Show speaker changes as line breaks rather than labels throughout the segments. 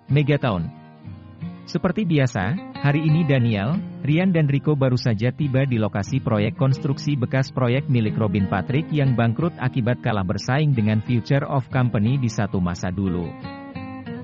Megatown. Seperti biasa, hari ini Daniel, Ryan dan Rico baru saja tiba di lokasi proyek konstruksi bekas proyek milik Robin Patrick yang bangkrut akibat kalah bersaing dengan Future of Company di satu masa dulu.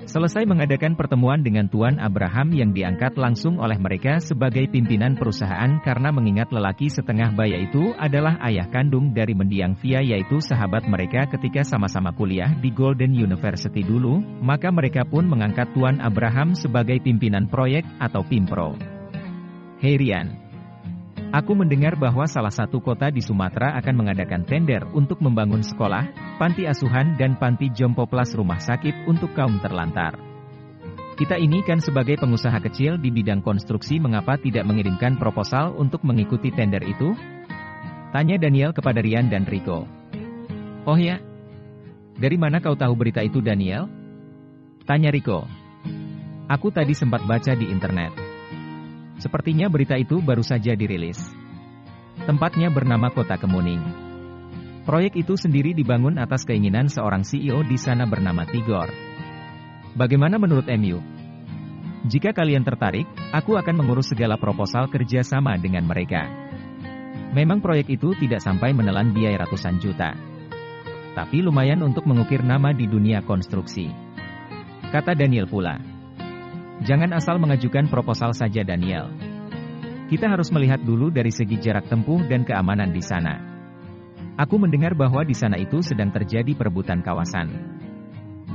Selesai mengadakan pertemuan dengan Tuan Abraham yang diangkat langsung oleh mereka sebagai pimpinan perusahaan karena mengingat lelaki setengah baya itu adalah ayah kandung dari mendiang Via yaitu sahabat mereka ketika sama-sama kuliah di Golden University dulu, maka mereka pun mengangkat Tuan Abraham sebagai pimpinan proyek atau Pimpro. Hey Ryan, aku mendengar bahwa salah satu kota di Sumatera akan mengadakan tender untuk membangun sekolah, panti asuhan dan panti jompo plus rumah sakit untuk kaum terlantar. Kita ini kan sebagai pengusaha kecil di bidang konstruksi mengapa tidak mengirimkan proposal untuk mengikuti tender itu? Tanya Daniel kepada Ryan dan Rico. Oh ya? Dari mana kau tahu berita itu Daniel? Tanya Rico. Aku tadi sempat baca di internet. Sepertinya berita itu baru saja dirilis. Tempatnya bernama Kota Kemuning. Proyek itu sendiri dibangun atas keinginan seorang CEO di sana bernama Tigor. Bagaimana menurut MU? Jika kalian tertarik, aku akan mengurus segala proposal kerja sama dengan mereka. Memang proyek itu tidak sampai menelan biaya ratusan juta. Tapi lumayan untuk mengukir nama di dunia konstruksi. Kata Daniel pula. Jangan asal mengajukan proposal saja Daniel. Kita harus melihat dulu dari segi jarak tempuh dan keamanan di sana. Aku mendengar bahwa di sana itu sedang terjadi perebutan kawasan.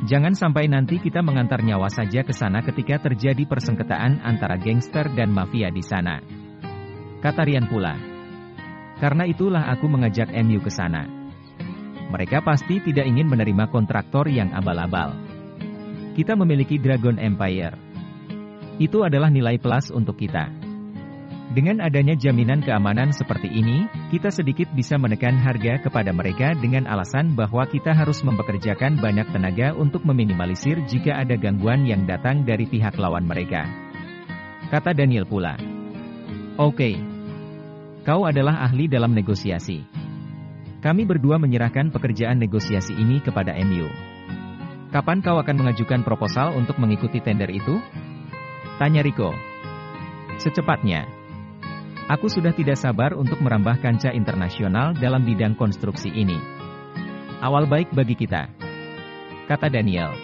Jangan sampai nanti kita mengantar nyawa saja ke sana ketika terjadi persengketaan antara gangster dan mafia di sana. Kata Ryan pula. Karena itulah aku mengajak MU ke sana. Mereka pasti tidak ingin menerima kontraktor yang abal-abal. Kita memiliki Dragon Empire. Itu adalah nilai plus untuk kita. Dengan adanya jaminan keamanan seperti ini, kita sedikit bisa menekan harga kepada mereka dengan alasan bahwa kita harus mempekerjakan banyak tenaga untuk meminimalisir jika ada gangguan yang datang dari pihak lawan mereka. Kata Daniel pula. Oke. Kau adalah ahli dalam negosiasi. Kami berdua menyerahkan pekerjaan negosiasi ini kepada MU. Kapan kau akan mengajukan proposal untuk mengikuti tender itu? Tanya Rico. Secepatnya. Aku sudah tidak sabar untuk merambah kancah internasional dalam bidang konstruksi ini. Awal baik bagi kita. Kata Daniel.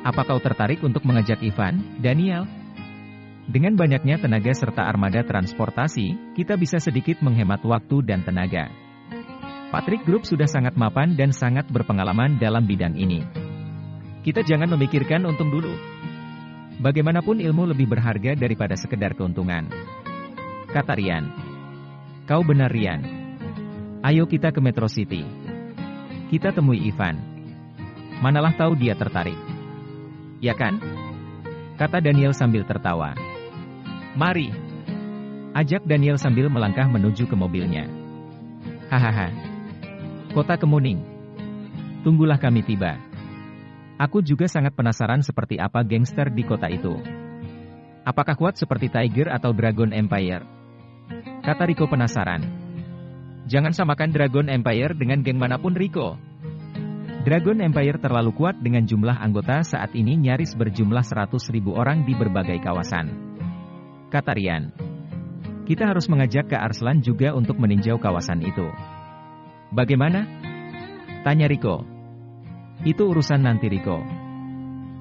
Apa kau tertarik untuk mengajak Ivan, Daniel? Dengan banyaknya tenaga serta armada transportasi, kita bisa sedikit menghemat waktu dan tenaga. Patrick Group sudah sangat mapan dan sangat berpengalaman dalam bidang ini. Kita jangan memikirkan untung dulu. Bagaimanapun ilmu lebih berharga daripada sekedar keuntungan. Kata Ryan. Kau benar Ryan. Ayo kita ke Metro City. Kita temui Ivan. Manalah tahu dia tertarik. Ya kan? Kata Daniel sambil tertawa. Mari. Ajak Daniel sambil melangkah menuju ke mobilnya. Hahaha. Kota Kemuning. Tunggulah kami tiba. Aku juga sangat penasaran seperti apa gangster di kota itu. Apakah kuat seperti Tiger atau Dragon Empire? Kata Rico penasaran. Jangan samakan Dragon Empire dengan geng manapun Rico. Dragon Empire terlalu kuat dengan jumlah anggota saat ini nyaris berjumlah 100.000 orang di berbagai kawasan. Kata Ryan. Kita harus mengajak Kak Arslan juga untuk meninjau kawasan itu. Bagaimana? Tanya Rico. Itu urusan nanti Rico.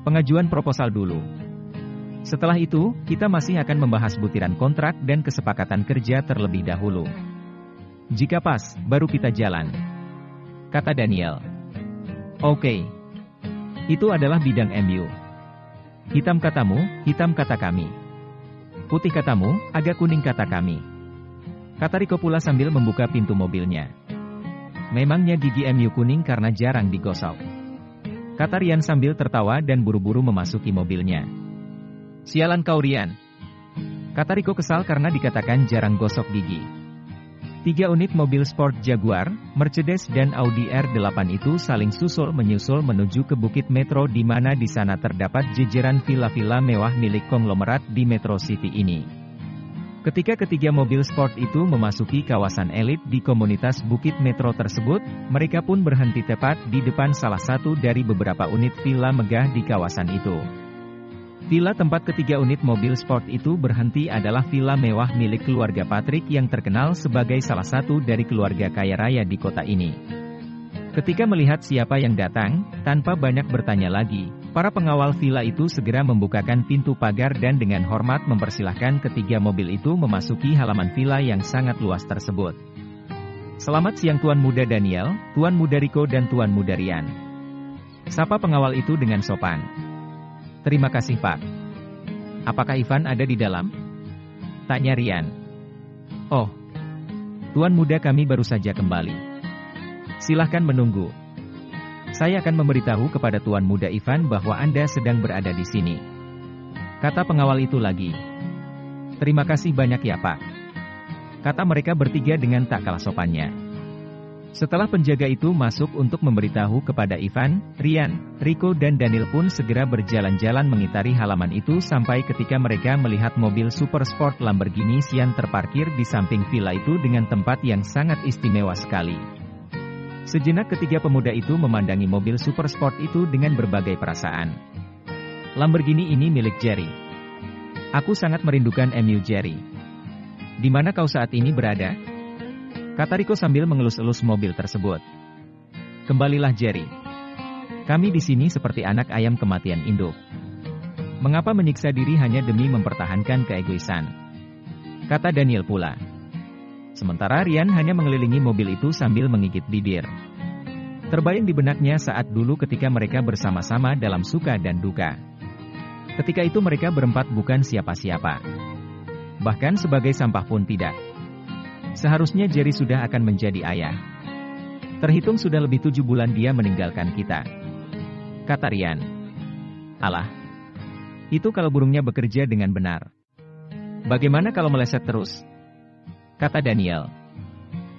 Pengajuan proposal dulu. Setelah itu, kita masih akan membahas butiran kontrak dan kesepakatan kerja terlebih dahulu. Jika pas, baru kita jalan. Kata Daniel. Oke. Itu adalah bidang MU. Hitam katamu, hitam kata kami. Putih katamu, agak kuning kata kami. Kata Rico pula sambil membuka pintu mobilnya. Memangnya gigi MU kuning karena jarang digosok. Kata Ryan sambil tertawa dan buru-buru memasuki mobilnya. Sialan kau Ryan. Kata Rico kesal karena dikatakan jarang gosok gigi. 3 unit mobil sport Jaguar, Mercedes dan Audi R8 itu saling susul-menyusul menuju ke Bukit Metro di mana di sana terdapat jejeran villa-villa mewah milik konglomerat di Metro City ini. Ketika ketiga mobil sport itu memasuki kawasan elit di komunitas Bukit Metro tersebut, mereka pun berhenti tepat di depan salah satu dari beberapa unit villa megah di kawasan itu. Villa tempat ketiga unit mobil sport itu berhenti adalah villa mewah milik keluarga Patrick yang terkenal sebagai salah satu dari keluarga kaya raya di kota ini. Ketika melihat siapa yang datang, tanpa banyak bertanya lagi, para pengawal villa itu segera membukakan pintu pagar dan dengan hormat mempersilahkan ketiga mobil itu memasuki halaman villa yang sangat luas tersebut. "Selamat siang Tuan Muda Daniel, Tuan Muda Rico dan Tuan Muda Rian," sapa pengawal itu dengan sopan. "Terima kasih Pak. Apakah Ivan ada di dalam?" tanya Rian. "Oh, Tuan Muda kami baru saja kembali. Silahkan menunggu. Saya akan memberitahu kepada Tuan Muda Ivan bahwa Anda sedang berada di sini," kata pengawal itu lagi. "Terima kasih banyak ya Pak," kata mereka bertiga dengan tak kalah sopannya. Setelah penjaga itu masuk untuk memberitahu kepada Ivan, Rian, Rico dan Daniel pun segera berjalan-jalan mengitari halaman itu sampai ketika mereka melihat mobil super sport Lamborghini Sian terparkir di samping villa itu dengan tempat yang sangat istimewa sekali. Sejenak ketiga pemuda itu memandangi mobil super sport itu dengan berbagai perasaan. "Lamborghini ini milik Jerry. Aku sangat merindukan MU Jerry. Di mana kau saat ini berada?" kata Rico sambil mengelus-elus mobil tersebut. "Kembalilah Jerry. Kami di sini seperti anak ayam kematian induk. Mengapa menyiksa diri hanya demi mempertahankan keegoisan?" kata Daniel pula. Sementara Rian hanya mengelilingi mobil itu sambil menggigit bibir. Terbayang di benaknya saat dulu ketika mereka bersama-sama dalam suka dan duka. Ketika itu mereka berempat bukan siapa-siapa. Bahkan sebagai sampah pun tidak. Seharusnya Jerry sudah akan menjadi ayah. Terhitung sudah lebih 7 bulan dia meninggalkan kita, kata Rian. "Alah, itu kalau burungnya bekerja dengan benar. Bagaimana kalau meleset terus?" kata Daniel.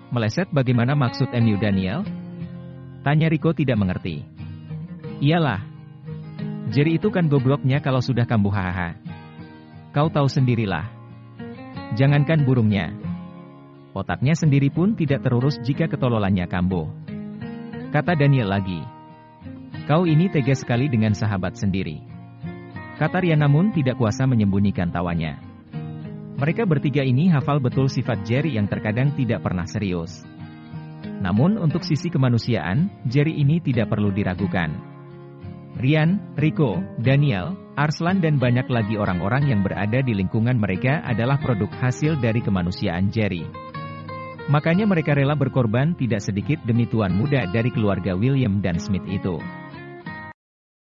"Meleset bagaimana maksud MU Daniel?" tanya Rico tidak mengerti. "Iyalah, Jerry itu kan gobloknya kalau sudah kambuh hahaha. Kau tahu sendirilah. Jangankan burungnya. Otaknya sendiri pun tidak terurus jika ketololannya kambuh," kata Daniel lagi. "Kau ini tega sekali dengan sahabat sendiri," kata Rian namun tidak kuasa menyembunyikan tawanya. Mereka bertiga ini hafal betul sifat Jerry yang terkadang tidak pernah serius. Namun untuk sisi kemanusiaan, Jerry ini tidak perlu diragukan. Rian, Rico, Daniel, Arslan dan banyak lagi orang-orang yang berada di lingkungan mereka adalah produk hasil dari kemanusiaan Jerry. Makanya mereka rela berkorban tidak sedikit demi tuan muda dari keluarga William dan Smith itu.